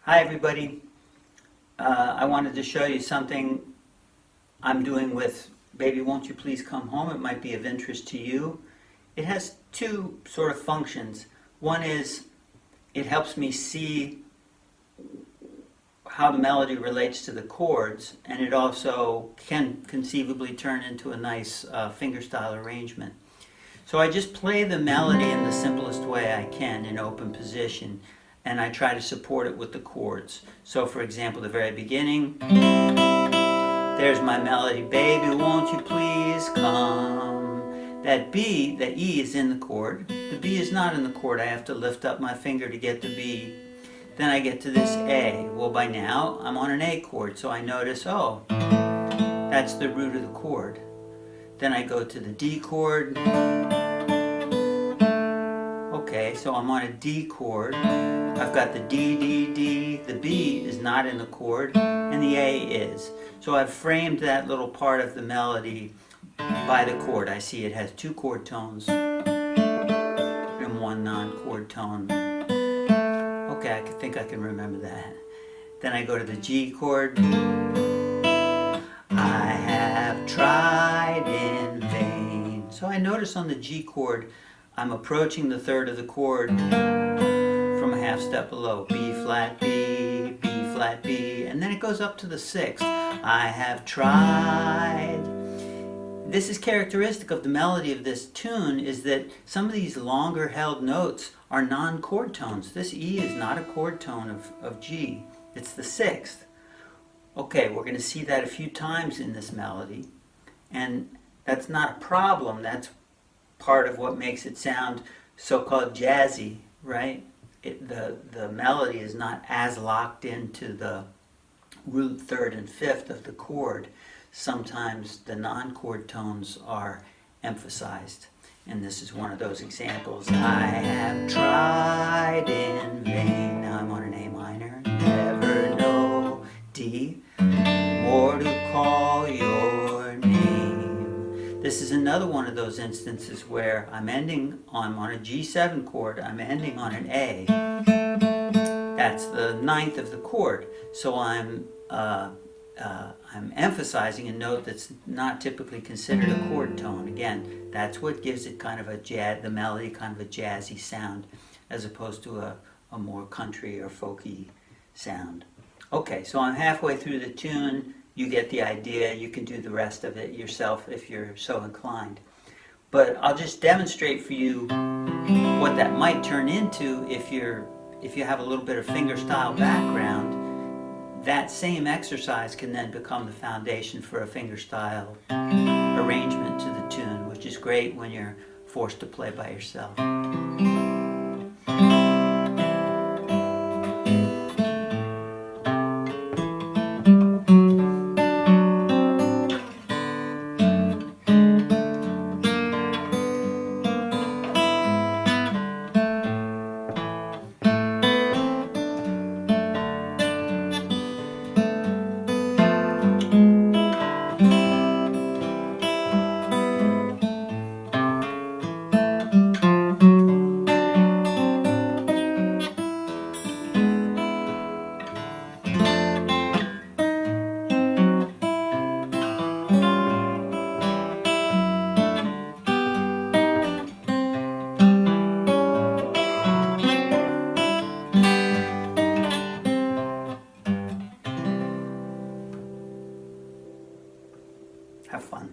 Hi everybody. I wanted to show you something I'm doing with Baby Won't You Please Come Home. It might be of interest to you. It has two sort of functions. One is it helps me see how the melody relates to the chords, and it also can conceivably turn into a nice fingerstyle arrangement. So I just play the melody in the simplest way I can in open position, and I try to support it with the chords. So for example, the very beginning, there's my melody, baby won't you please come. That B, that E is in the chord. The B is not in the chord. I have to lift up my finger to get the B. Then I get to this A. Well, by now I'm on an A chord, so I notice, oh, that's the root of the chord. Then I go to the D chord. Okay, so I'm on a D chord. I've got the D, D, D. The B is not in the chord, and the A is. So I've framed that little part of the melody by the chord. I see it has two chord tones and one non-chord tone. Okay, I think I can remember that. Then I go to the G chord. I have tried in vain. So I notice on the G chord, I'm approaching the third of the chord from a half step below. B flat B, B flat B, and then it goes up to the sixth. I have tried. This is characteristic of the melody of this tune, is that some of these longer held notes are non-chord tones. This E is not a chord tone of G. It's the sixth. Okay, we're going to see that a few times in this melody, and that's not a problem. That's part of what makes it sound so-called jazzy, right? The melody is not as locked into the root third and fifth of the chord. Sometimes the non-chord tones are emphasized, and this is one of those examples. I have tried in vain. Now I'm on an A minor. Never know. D. More to call your name. This is another one of those instances where I'm on a G7 chord. I'm ending on an A. That's the ninth of the chord. So I'm emphasizing a note that's not typically considered a chord tone. Again, that's what gives it kind of the melody kind of a jazzy sound, as opposed to a more country or folky sound. Okay, so I'm halfway through the tune. You get the idea. You can do the rest of it yourself if you're so inclined. But I'll just demonstrate for you what that might turn into if you have a little bit of fingerstyle background. That same exercise can then become the foundation for a fingerstyle arrangement to the tune, which is great when you're forced to play by yourself. Have fun.